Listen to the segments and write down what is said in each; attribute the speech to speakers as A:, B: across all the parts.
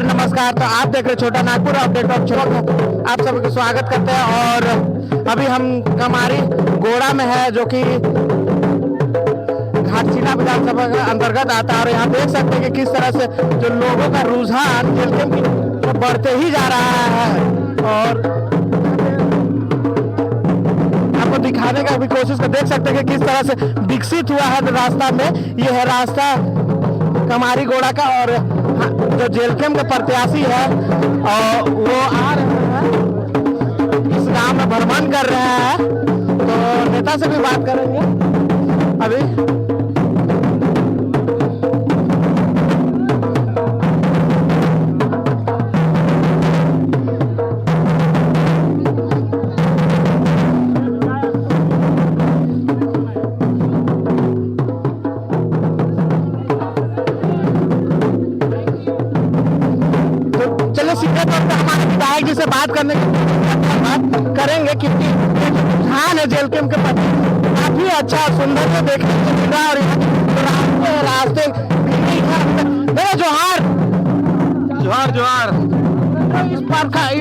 A: नमस्कार। तो आप देख रहे छोटा नागपुर अपडेट ऑफ छोटा, आप सभी का स्वागत करते हैं। और अभी हम कमारी गोड़ा में है, जो कि घाटशिला विधानसभा के अंतर्गत आता है। और यहाँ देख सकते हैं कि किस तरह से जो लोगों का रुझान जेलकेम की बढ़ते ही जा रहा है। और आपको दिखाने का भी कोशिश कर देख सकते हैं कि किस तरह से विकसित हुआ है रास्ता में। ये है रास्ता कमारी गोड़ा का। और जो जेलकेम के प्रत्याशी है और वो आ रहे हैं, इस गांव में भ्रमण कर रहे हैं। तो नेता से भी बात करेंगे अभी। सीधे तौर पर हमारे विधायक जी से बात करेंगे कि रुझान है जेलकेम के प्रति काफी अच्छा सुंदर से देखने को मिल रहा है। और रास्ते जोहार जोहार जोहार इस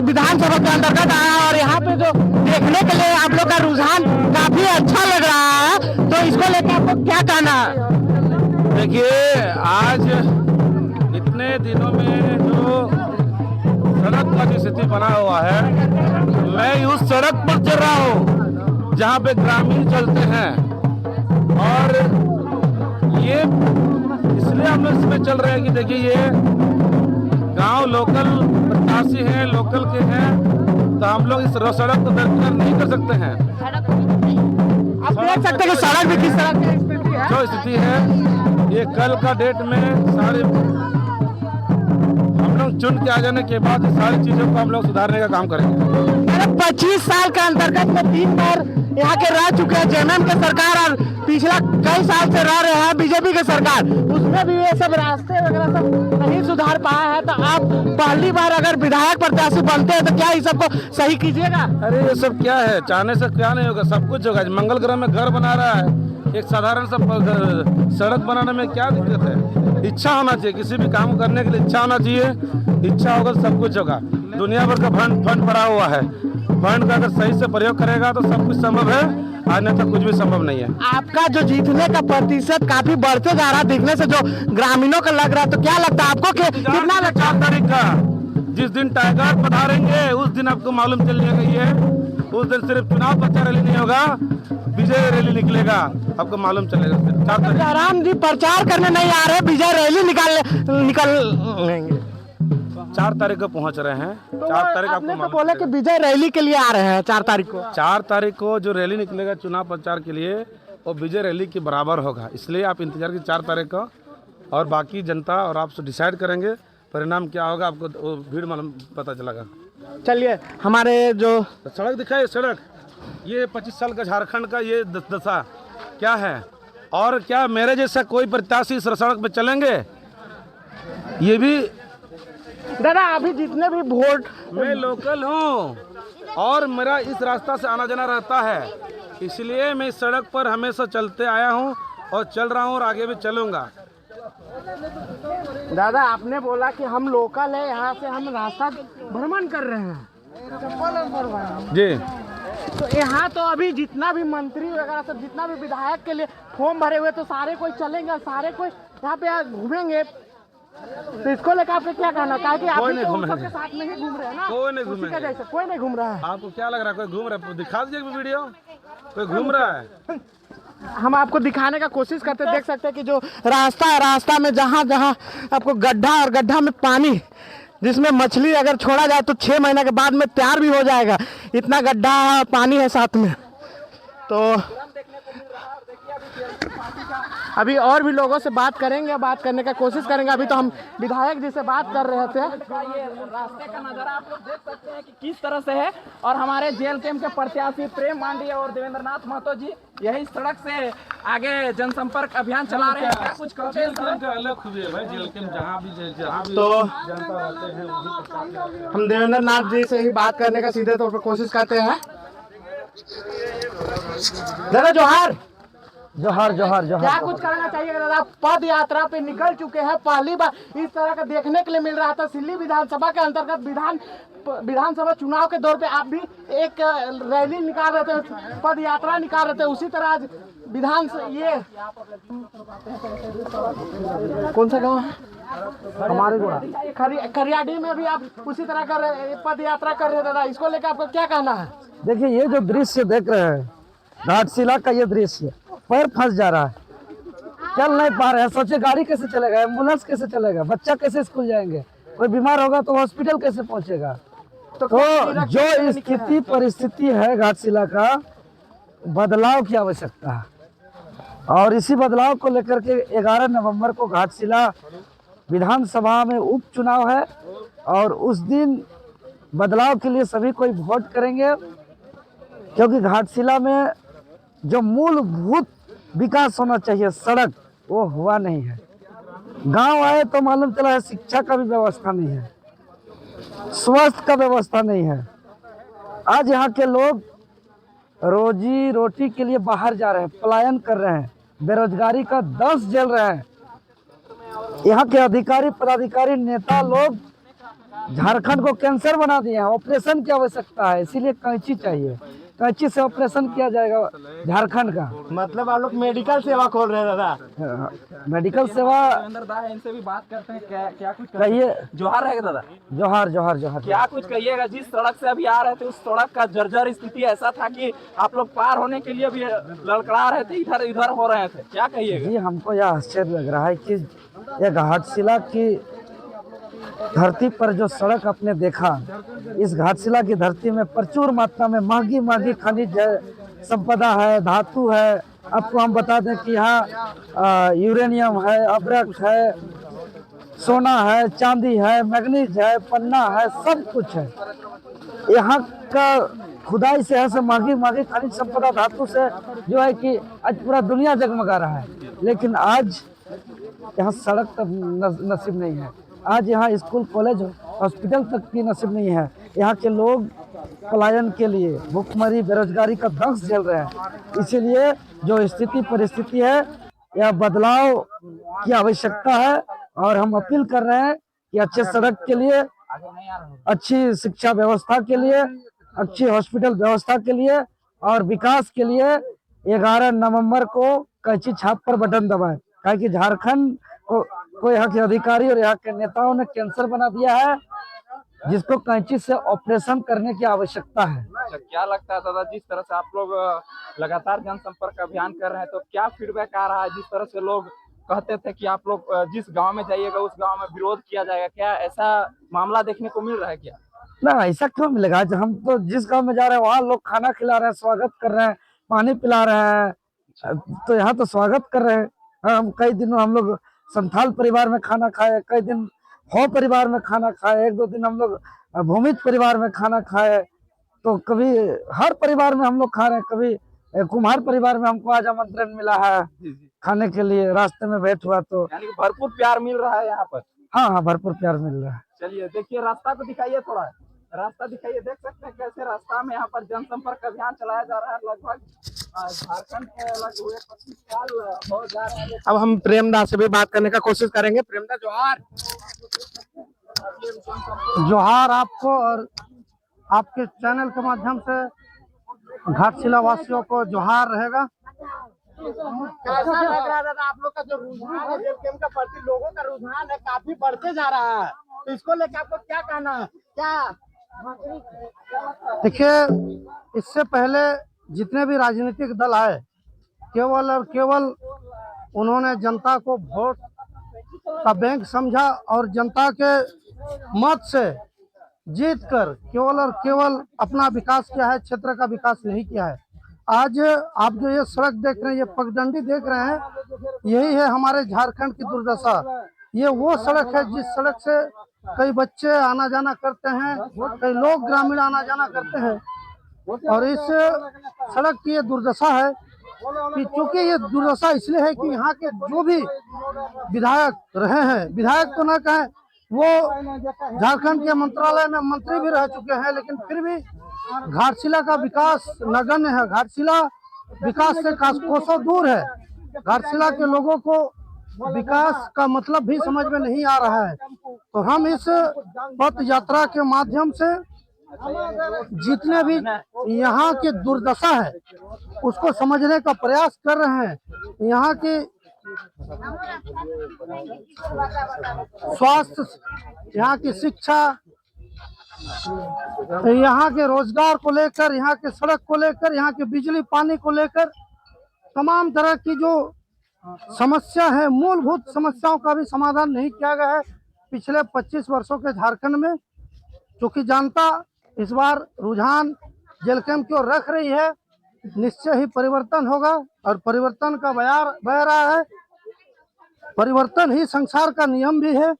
A: विधानसभा के अंतर्गत आया। और यहाँ पे जो देखने के लिए आप लोग का रुझान काफी अच्छा लग रहा है, तो इसको लेकर आपको क्या कहना है?
B: देखिए, आज इतने दिनों में जो सड़क का जो स्थिति बना हुआ है, मैं उस सड़क पर चल रहा हूँ जहाँ पे ग्रामीण चलते हैं। और ये इसलिए हम लोग इसमें चल रहे हैं कि देखिए, ये गांव लोकल प्रत्याशी हैं, लोकल के हैं, तो हम लोग इस सड़क को बरकरार नहीं कर सकते हैं।
A: आप देख सकते हैं कि सड़क भी किस तरह की स्थिति है।
B: जो स्थिति है, ये कल का डेट में सारे चुन के आ जाने के बाद सारी चीजों को हम लोग सुधारने का काम करेंगे।
A: 25 साल के अंतर्गत में 3 बार यहाँ के रह चुके हैं जेएमएम के सरकार, और पिछला कई साल से रह रहे हैं बीजेपी के सरकार। उसमें भी ये सब रास्ते वगैरह सब नहीं सुधार पाया है। तो आप पहली बार अगर विधायक प्रत्याशी बनते हैं तो क्या इस सबको सही कीजिएगा?
B: अरे ये सब क्या है, चाहने से क्या नहीं होगा, सब कुछ होगा। मंगल ग्रह में घर बना रहा है, एक साधारण सा सड़क बनाने में क्या दिक्कत है? इच्छा होना चाहिए, किसी भी काम करने के लिए इच्छा होना चाहिए। इच्छा होगा तो सब कुछ होगा। दुनिया भर का फंड पड़ा हुआ है, फंड का अगर सही से प्रयोग करेगा तो सब कुछ संभव है, अन्यथा कुछ भी संभव नहीं है।
A: आपका जो जीतने का प्रतिशत काफी बढ़ते जा रहा है दिखने से, जो ग्रामीणों का लग रहा है, तो क्या लगता है आपको कि कितना?
B: 4 तारीख का जिस दिन टाइगर पधारेंगे उस दिन आपको मालूम चल जाएगा। ये उस दिन सिर्फ चुनाव प्रचार रैली नहीं होगा, विजय रैली निकलेगा, आपको मालूम चलेगा। 4 तारीख
A: जयराम जी प्रचार करने नहीं आ रहे, विजय रैली निकलेंगे।
B: 4 तारीख को पहुंच रहे हैं।
A: तो
B: 4 तारीख
A: आपने तो बोला कि विजय रैली के लिए आ रहे हैं 4 तारीख को।
B: 4 तारीख को जो रैली निकलेगा चुनाव प्रचार के लिए, वो विजय रैली के बराबर होगा। इसलिए आप इंतजार की 4 तारीख को, और बाकी जनता और आप डिसाइड करेंगे परिणाम क्या होगा, आपको भीड़ मालूम पता चलेगा।
A: चलिए, हमारे जो
B: सड़क दिखाई, सड़क ये 25 साल का झारखंड का ये दशा क्या है, और क्या मेरे जैसा कोई प्रत्याशी इस सड़क पे चलेंगे? ये भी
A: दादा, अभी जितने भी वोट,
B: मैं लोकल हूँ और मेरा इस रास्ता से आना जाना रहता है, इसलिए मैं इस सड़क पर हमेशा चलते आया हूँ और चल रहा हूँ और आगे भी चलूँगा।
A: दादा, आपने बोला कि हम लोकल है, यहाँ से हम रास्ता भ्रमण कर रहे हैं
B: जी।
A: तो यहाँ तो अभी जितना भी मंत्री वगैरह सब, जितना भी विधायक के लिए फॉर्म भरे हुए, तो सारे कोई चलेंगे, सारे कोई यहाँ पे घूमेंगे। तो इसको लेकर आपको क्या कहना? कि आप सबके साथ नहीं घूम रहे हैं ना?
B: कोई नहीं घूमेंगे,
A: जैसे कोई नहीं घूम रहा है।
B: आपको क्या लग रहा है कोई घूम रहा है? दिखा दीजिए वीडियो, कोई घूम रहा है।
A: हम आपको दिखाने का कोशिश करते, देख सकते हैं कि जो रास्ता है, रास्ता में जहाँ जहाँ आपको गड्ढा, और गड्ढा में पानी, जिसमें मछली अगर छोड़ा जाए तो 6 महीने के बाद में तैयार भी हो जाएगा। इतना गड्ढा पानी है साथ में। तो अभी और भी लोगों से बात करेंगे, बात करने का कोशिश करेंगे। अभी तो हम विधायक जी से बात कर रहे थे।
C: ये रास्ते का नजारा आप लोग देख सकते हैं कि किस तरह से है। और हमारे जेएलकेम के प्रत्याशी प्रेम मांडी और देवेंद्र नाथ महतो जी यही सड़क से आगे जनसंपर्क अभियान चला रहे हैं। कुछ
B: अलग है भाई, जेएलकेम जहाँ भी
A: तो
B: जनता रहते हैं,
A: हम देवेंद्र नाथ जी से ही बात करने का सीधे तौर पर कोशिश करते हैं। दादा जोहार।
D: जोहार जोहार
A: क्या
D: जोहार।
A: कुछ कहना चाहिए दादा? पद यात्रा पे निकल चुके हैं, पहली बार इस तरह का देखने के लिए मिल रहा था। सिल्ली विधानसभा के अंतर्गत विधानसभा चुनाव के दौर पे आप भी एक रैली निकाल रहे थे, पद यात्रा निकाल रहे थे। उसी तरह आज ये कौन सा गांव है?
D: हमारे गोड़ा
A: खरियाडी में भी आप उसी तरह का पद यात्रा कर रहे थे दादा। इसको लेकर आपका क्या कहना है?
D: देखिए, ये जो दृश्य देख रहे हैं, घाटशिला का ये दृश्य, पैर फंस जा रहा है, चल नहीं पा रहे हैं। सोचे गाड़ी कैसे चलेगा, एम्बुलेंस कैसे चलेगा, बच्चा कैसे स्कूल जाएंगे, कोई बीमार होगा तो हॉस्पिटल कैसे पहुंचेगा। तो जो स्थिति परिस्थिति है घाटशिला का, बदलाव की आवश्यकता है। और इसी बदलाव को लेकर के 11 नवंबर को घाटशिला विधानसभा में उपचुनाव है और उस दिन बदलाव के लिए सभी कोई वोट करेंगे, क्योंकि घाटशिला में जो मूलभूत विकास होना चाहिए, सड़क, वो हुआ नहीं है। गांव आए तो मालूम चला है शिक्षा का भी व्यवस्था नहीं है, स्वास्थ्य का व्यवस्था नहीं है। आज यहाँ के लोग रोजी रोटी के लिए बाहर जा रहे हैं, पलायन कर रहे हैं, बेरोजगारी का दंश झेल रहे हैं। यहाँ के अधिकारी पदाधिकारी नेता लोग झारखंड को कैंसर बना दिए हैं। ऑपरेशन की आवश्यकता है, इसीलिए कैंची चाहिए, कैंची से ऑपरेशन किया जाएगा झारखंड का।
A: मतलब आप लोग मेडिकल सेवा खोल रहे हैं दादा?
D: मेडिकल सेवा।
C: देवेंद्र दा है, इनसे भी बात करते हैं। क्या कुछ
D: कहिए।
C: जोहार रहेगा दादा।
D: जोहार जोहार जोहार।
C: क्या कुछ कहिएगा? जिस सड़क से अभी आ रहे थे, उस सड़क का जर्जर स्थिति ऐसा था कि आप लोग पार होने के लिए भी लड़खड़ा रहे थे, इधर इधर हो रहे थे। क्या कहिएगा?
D: जी, हमको यह आश्चर्य लग रहा है कि यह घाटशिला की धरती पर जो सड़क आपने देखा, इस घाटशिला की धरती में प्रचुर मात्रा में महंगी महंगी खनिज है, संपदा है, धातु है। आपको हम बता दें कि यहाँ यूरेनियम है, अभ्रक है, सोना है, चांदी है, मैग्नीज है, पन्ना है, सब कुछ है। यहाँ का खुदाई से है, महंगी महंगी खनिज संपदा धातु से जो है कि आज पूरा दुनिया जगमगा रहा है। लेकिन आज यहाँ सड़क तक नसीब नहीं है, आज यहाँ स्कूल कॉलेज हॉस्पिटल तक की नसीब नहीं है। यहाँ के लोग पलायन के लिए भूखमरी बेरोजगारी का दंश झेल रहे हैं। इसीलिए जो स्थिति परिस्थिति है, यह बदलाव की आवश्यकता है और हम अपील कर रहे हैं कि अच्छे सड़क के लिए, अच्छी शिक्षा व्यवस्था के लिए, अच्छी हॉस्पिटल व्यवस्था के लिए और विकास के लिए 11 नवंबर को कैंची छाप पर बटन दबाएं। कि झारखंड को यहाँ के अधिकारी और यहाँ के नेताओं ने कैंसर बना दिया है, जिसको कैंची से ऑपरेशन करने की आवश्यकता है।
C: अच्छा, क्या लगता है दादा, जिस तरह से आप लोग लगातार जनसंपर्क अभियान कर रहे हैं, तो क्या फीडबैक आ रहा है? जिस तरह से लोग कहते थे कि आप लोग जिस गांव में जाइएगा उस गांव में विरोध किया जाएगा, क्या ऐसा मामला देखने को मिल रहा है क्या?
D: ना, ऐसा क्यों मिलेगा? हम तो जिस गांव में जा रहे हैं वहाँ लोग खाना खिला रहे हैं, स्वागत कर रहे हैं, पानी पिला रहे हैं, तो यहाँ तो स्वागत कर रहे हैं। हम कई दिनों हम लोग संथाल परिवार में खाना खाए, कई दिन हो परिवार में खाना खाए, 1-2 दिन हम लोग भूमिज परिवार में खाना खाए, तो कभी हर परिवार में हम लोग खा रहे हैं। कभी कुम्हार परिवार में हमको आज आमंत्रण मिला है खाने के लिए, रास्ते में भेंट हुआ, तो
C: यानी कि भरपूर प्यार मिल रहा है यहाँ पर।
D: हाँ हाँ, भरपूर प्यार मिल रहा है।
C: चलिए देखिए, रास्ता को दिखाइए, थोड़ा रास्ता दिखाइए। देख सकते हैं कैसे रास्ता में यहाँ पर जनसंपर्क अभियान चलाया जा रहा है। लगभग झारखंड के अलग हुए 25 साल हो जा रहे हैं।
A: अब हम प्रेमदास से भी बात करने का कोशिश करेंगे। प्रेमदास जोहार।
D: जोहार आपको और आपके चैनल के माध्यम से घाटशिला वासियों को जोहार रहेगा।
A: कैसा लग रहा है दादा आप लोग का जो रुझान है जेलकेम का प्रति, लोगों का रुझान है काफी बढ़ते जा रहा है, तो इसको लेकर आपको क्या कहना है? क्या
D: देखिए, इससे पहले जितने भी राजनीतिक दल आए, केवल और केवल उन्होंने जनता को वोट का बैंक समझा और जनता के मत से जीतकर केवल और केवल अपना विकास किया है, क्षेत्र का विकास नहीं किया है। आज आप जो ये सड़क देख रहे हैं, ये पगडंडी देख रहे हैं, यही है हमारे झारखंड की दुर्दशा। ये वो सड़क है जिस सड़क से कई बच्चे आना जाना करते हैं, कई लोग ग्रामीण आना जाना करते हैं, और इस सड़क की ये दुर्दशा है कि चूंकि ये दुर्दशा इसलिए है कि यहाँ के जो भी विधायक रहे हैं, विधायक तो न कहें, वो झारखंड के मंत्रालय में मंत्री भी रह चुके हैं, लेकिन फिर भी घाटशिला का विकास नगण्य है। घाटशिला विकास से कोसों दूर है।
E: घाटशिला के लोगों को विकास का मतलब भी समझ में नहीं आ रहा है। तो हम इस पथ यात्रा के माध्यम से जितने भी यहाँ की दुर्दशा है उसको समझने का प्रयास कर रहे हैं। यहाँ की स्वास्थ्य, यहाँ की शिक्षा, यहाँ के रोजगार को लेकर, यहाँ के सड़क को लेकर, यहाँ के बिजली पानी को लेकर तमाम तरह की जो समस्या है, मूलभूत समस्याओं का भी समाधान नहीं किया गया है पिछले 25 वर्षों के झारखंड में। क्योंकि जनता इस बार रुझान जेल कैंप की ओर रख रही है, निश्चय ही परिवर्तन होगा और परिवर्तन का बयार बह रहा है। परिवर्तन ही संसार का नियम भी है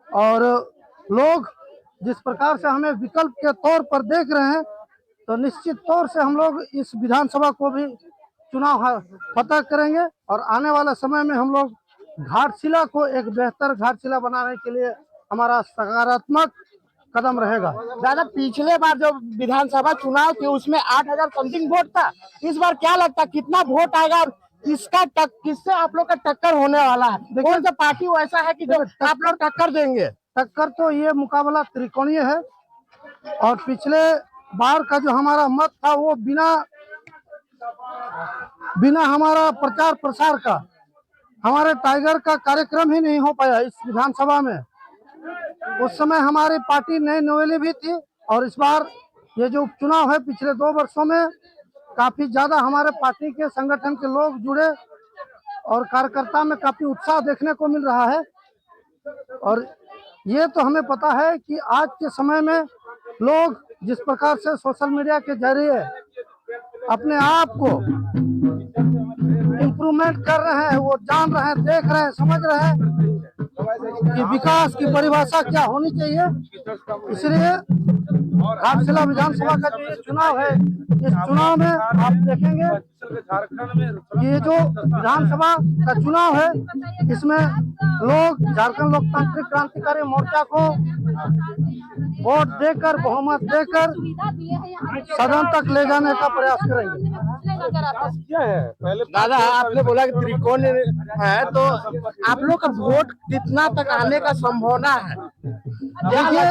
E: और लोग जिस प्रकार से हमें विकल्प के तौर पर देख रहे हैं, तो निश्चित तौर से हम लोग इस विधानसभा को भी चुनाव फतह करेंगे और आने वाले समय में हम लोग घाटशिला को एक बेहतर घाटशिला बनाने के लिए हमारा सकारात्मक कदम रहेगा।
A: दादा, पिछले बार जो विधानसभा चुनाव थे उसमें 8,000 समथिंग वोट था। इस बार क्या लगता है कितना वोट आएगा और किससे आप लोग का टक्कर होने वाला है? कौन सा पार्टी वैसा है कि जो आप लोग टक्कर देंगे?
E: टक्कर तो ये मुकाबला त्रिकोणीय है और पिछले बार का जो हमारा मत था वो बिना हमारा प्रचार प्रसार का, हमारे टाइगर का कार्यक्रम ही नहीं हो पाया इस विधानसभा में। उस समय हमारी पार्टी नई नवेली भी थी और इस बार ये जो उपचुनाव है पिछले 2 वर्षों में काफी ज्यादा हमारे पार्टी के संगठन के लोग जुड़े और कार्यकर्ता में काफी उत्साह देखने को मिल रहा है। और ये तो हमें पता है कि आज के समय में लोग जिस प्रकार से सोशल मीडिया के जरिए अपने आप को इम्प्रूवमेंट कर रहे हैं, वो जान रहे हैं, देख रहे हैं, समझ रहे हैं कि विकास की परिभाषा क्या होनी चाहिए। इसलिए घाटशिला विधानसभा का जो ये चुनाव है, इस चुनाव में आप देखेंगे ये जो विधानसभा का चुनाव है इसमें लोग झारखंड लोकतांत्रिक क्रांतिकारी मोर्चा को वोट देकर, बहुमत देकर सदन तक ले जाने का प्रयास करेंगे।
A: दादा, आपने बोला कि त्रिकोण है, तो आप लोग का वोट कितना तक आने का संभावना है?
E: देखिए,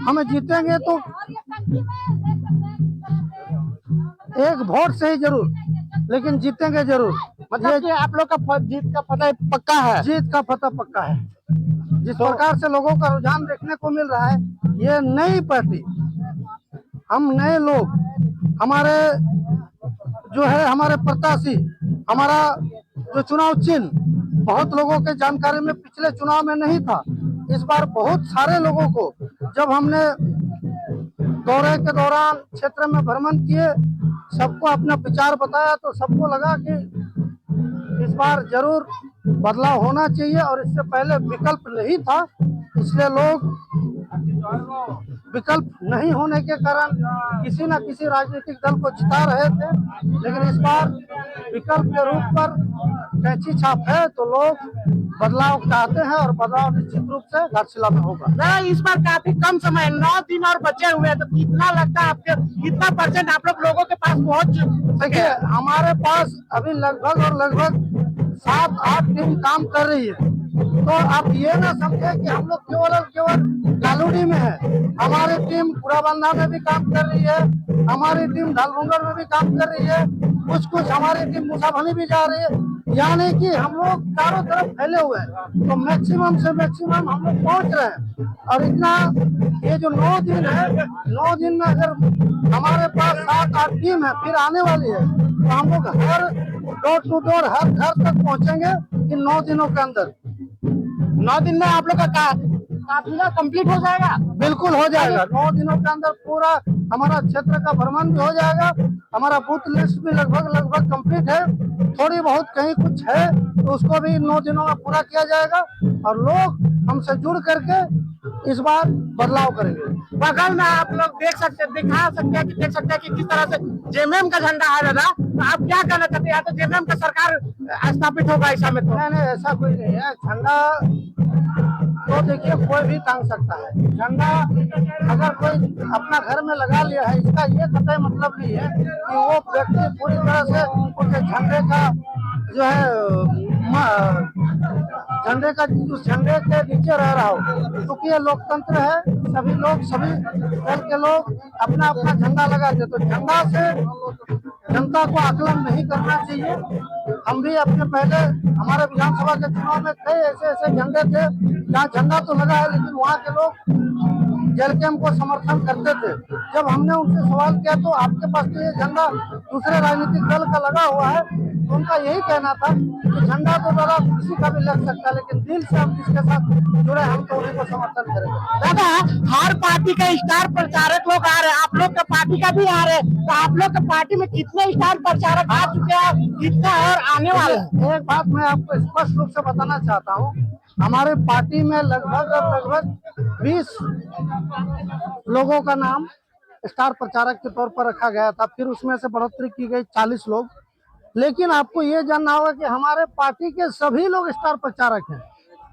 E: हमें जीतेंगे तो एक वोट से ही जरूर, लेकिन जीतेंगे जरूर।
A: मतलब कि आप लोग का जीत का पता पक्का है?
E: जीत का पता पक्का है। जिस प्रकार से लोगों का रुझान देखने को मिल रहा है, ये नई पार्टी, हम नए लोग, हमारे जो है हमारे प्रत्याशी, हमारा जो चुनाव चिन्ह बहुत लोगों के जानकारी में पिछले चुनाव में नहीं था। इस बार बहुत सारे लोगों को जब हमने दौरे के दौरान क्षेत्र में भ्रमण किए, सबको अपना विचार बताया, तो सबको लगा कि इस बार जरूर बदलाव होना चाहिए और इससे पहले विकल्प नहीं था। इसलिए लोग विकल्प नहीं होने के कारण किसी न किसी राजनीतिक दल को जिता रहे थे, लेकिन इस बार विकल्प के रूप पर कैंची छाप है, तो लोग बदलाव चाहते हैं और बदलाव निश्चित रूप से घाटशिला में होगा।
A: इस बार काफी कम समय, 9 दिन और बचे हुए हैं, तो कितना लगता है आपके, कितना परसेंट आप लोगों के पास पहुंच?
E: देखिए, हमारे पास अभी लगभग 7-8 टीम काम कर रही है। तो आप ये ना समझे कि हम लोग केवल कालूड़ी में है। हमारी टीम पुराबंधा में भी काम कर रही है, हमारी टीम ढालभुंगर में भी काम कर रही है, कुछ हमारी टीम मुसाभनी भी जा रही है। यानी कि हम लोग चारों तरफ फैले हुए हैं, तो मैक्सिमम से मैक्सिमम हम लोग पहुंच रहे हैं। और इतना ये जो 9 दिन है, 9 दिन में अगर हमारे पास 7-8 टीम है फिर आने वाली है, तो हम लोग हर डोर टू डोर, हर घर तक पहुंचेंगे इन 9 दिनों के अंदर।
A: 9 दिन में आप लोग का काफिला कंप्लीट हो जाएगा?
E: बिल्कुल हो जाएगा। 9 दिनों के अंदर पूरा हमारा क्षेत्र का भ्रमण भी हो जाएगा। हमारा बूथ लिस्ट भी लगभग कंप्लीट है। थोड़ी बहुत कहीं कुछ है तो उसको भी 9 दिनों में पूरा किया जाएगा और लोग हमसे जुड़ करके इस बार बदलाव करेंगे।
A: बगल में आप लोग देख सकते हैं कि किस तरह से जेएमएम का झंडा है। दादा, तो आप क्या कहना चाहते हैं? तो जेएमएम का सरकार स्थापित होगा ऐसा में? तो
E: नहीं, ऐसा कोई नहीं है। झंडा तो देखिए कोई भी टांग सकता है। झंडा अगर कोई अपना घर में लगा लिया है, इसका ये कतई मतलब नहीं है कि वो व्यक्ति पूरी तरह से उस झंडे का जो है झंडे का उस झंडे के नीचे रह रहा हो, क्योंकि ये लोकतंत्र है। सभी लोग, सभी दल के लोग अपना अपना झंडा लगाते, तो झंडा से जनता को आकलन नहीं करना चाहिए। हम भी अपने पहले हमारे विधानसभा के चुनाव में कई ऐसे ऐसे झंडे थे जहाँ झंडा तो लगा है, लेकिन वहाँ के लोग जेलकेम को समर्थन करते थे। जब हमने उनसे सवाल किया तो आपके पास तो ये झंडा दूसरे राजनीतिक दल का लगा हुआ है, तो उनका यही कहना था कि झंडा तो दादा किसी का भी लग सकता है, लेकिन दिल से हम जिसके साथ जुड़े हम तो उन्हीं को समर्थन करेंगे।
A: दादा, हर पार्टी का स्टार प्रचारक लोग आ रहे हैं, आप लोग का पार्टी का भी आ रहे हैं, तो आप लोग के पार्टी में कितने स्टार प्रचारक आ चुके हैं, कितना और आने वाले हैं?
E: एक बात मैं आपको स्पष्ट रूप से बताना चाहता हूँ, हमारे पार्टी में लगभग 20 लोगों का नाम स्टार प्रचारक के तौर पर रखा गया था, फिर उसमें से बढ़ोतरी की गई 40 लोग। लेकिन आपको ये जानना होगा कि हमारे पार्टी के सभी लोग स्टार प्रचारक हैं।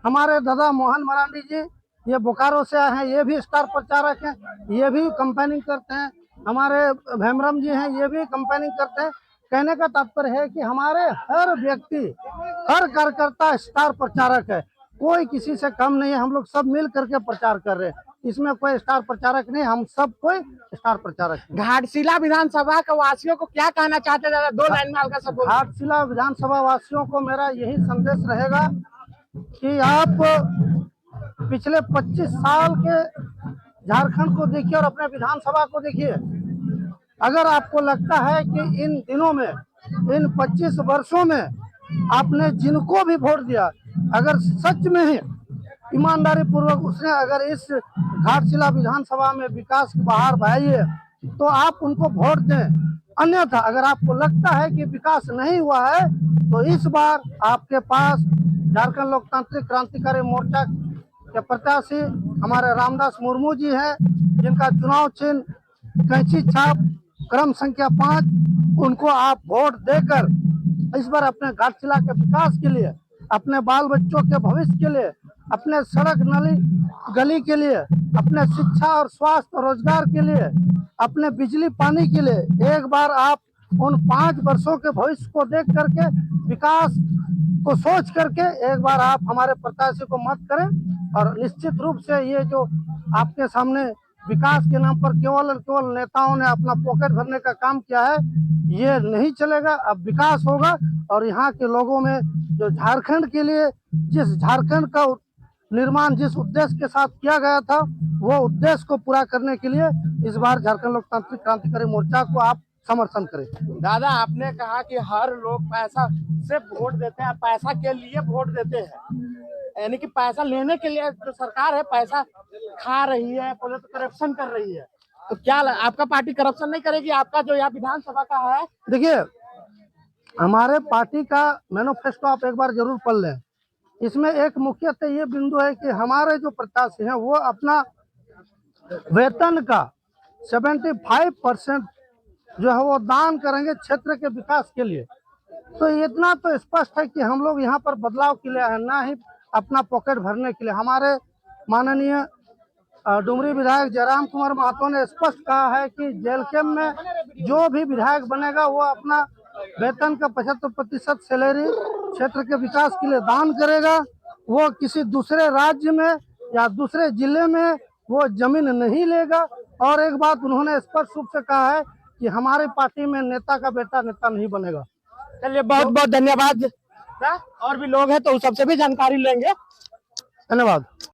E: हमारे दादा मोहन मरांडी जी, ये बोकारो से आए हैं, ये भी स्टार प्रचारक हैं, ये भी कैंपेनिंग करते हैं। हमारे भैमरम जी हैं, ये भी कैंपेनिंग करते हैं। कहने का तात्पर्य है कि हमारे हर व्यक्ति, हर कार्यकर्ता स्टार प्रचारक है, कोई किसी से कम नहीं है। हम लोग सब मिल करके प्रचार कर रहे हैं, इसमें कोई स्टार प्रचारक नहीं, हम सब कोई स्टार प्रचारक हैं।
A: घाटशिला विधानसभा के वासियों को क्या कहना चाहते हैं दादा, 2 लाइन में हल्का सा बोल?
E: घाटशिला विधानसभा वासियों को मेरा यही संदेश रहेगा कि आप पिछले 25 साल के झारखंड को देखिए और अपने विधानसभा को देखिए। अगर आपको लगता है कि इन दिनों में, इन 25 वर्षों में आपने जिनको भी वोट दिया, अगर सच में ही ईमानदारी पूर्वक उसने अगर इस घाटशिला विधानसभा में विकास की बहार बहाई है, तो आप उनको वोट दें। अन्यथा अगर आपको लगता है कि विकास नहीं हुआ है, तो इस बार आपके पास झारखंड लोकतांत्रिक क्रांतिकारी मोर्चा के प्रत्याशी हमारे रामदास मुर्मू जी हैं, जिनका चुनाव चिन्ह कैंची छाप क्रम संख्या 5, उनको आप वोट देकर इस बार अपने घाटशिला के विकास के लिए, अपने बाल बच्चों के भविष्य के लिए, अपने सड़क नाली गली के लिए, अपने शिक्षा और स्वास्थ्य और रोजगार के लिए, अपने बिजली पानी के लिए एक बार आप उन 5 वर्षों के भविष्य को देख करके, विकास को सोच करके एक बार आप हमारे प्रत्याशी को मत करें। और निश्चित रूप से ये जो आपके सामने विकास के नाम पर केवल और केवल नेताओं ने अपना पॉकेट भरने का काम किया है, ये नहीं चलेगा। अब विकास होगा और यहाँ के लोगों में जो झारखंड के लिए, जिस झारखंड का निर्माण जिस उद्देश्य के साथ किया गया था, वो उद्देश्य को पूरा करने के लिए इस बार झारखंड लोकतांत्रिक क्रांतिकारी मोर्चा को आप समर्थन करें।
A: दादा, आपने कहा कि हर लोग पैसा से वोट देते हैं, पैसा के लिए वोट देते हैं, यानी कि पैसा लेने के लिए जो सरकार है पैसा खा रही है, करप्शन कर रही है, तो क्या आपका पार्टी करप्शन नहीं करेगी? आपका जो यहाँ विधानसभा का है,
E: देखिए, हमारे पार्टी का मैनिफेस्टो आप एक बार जरूर पढ़ लें। इसमें एक मुख्यतः ये बिंदु है कि हमारे जो प्रत्याशी हैं वो अपना वेतन का 75% जो है वो दान करेंगे क्षेत्र के विकास के लिए। तो इतना तो स्पष्ट है कि हम लोग यहाँ पर बदलाव के लिए है, ना ही अपना पॉकेट भरने के लिए। हमारे माननीय डुमरी विधायक जयराम कुमार महतो ने स्पष्ट कहा है कि जेलकेम में जो भी विधायक बनेगा वो अपना वेतन का 75% सैलरी क्षेत्र के विकास के लिए दान करेगा। वो किसी दूसरे राज्य में या दूसरे जिले में वो जमीन नहीं लेगा। और एक बात उन्होंने स्पष्ट रूप से कहा है कि हमारी पार्टी में नेता का बेटा नेता नहीं बनेगा।
A: चलिए बहुत बहुत धन्यवाद। और भी लोग हैं तो सबसे भी जानकारी लेंगे।
E: धन्यवाद।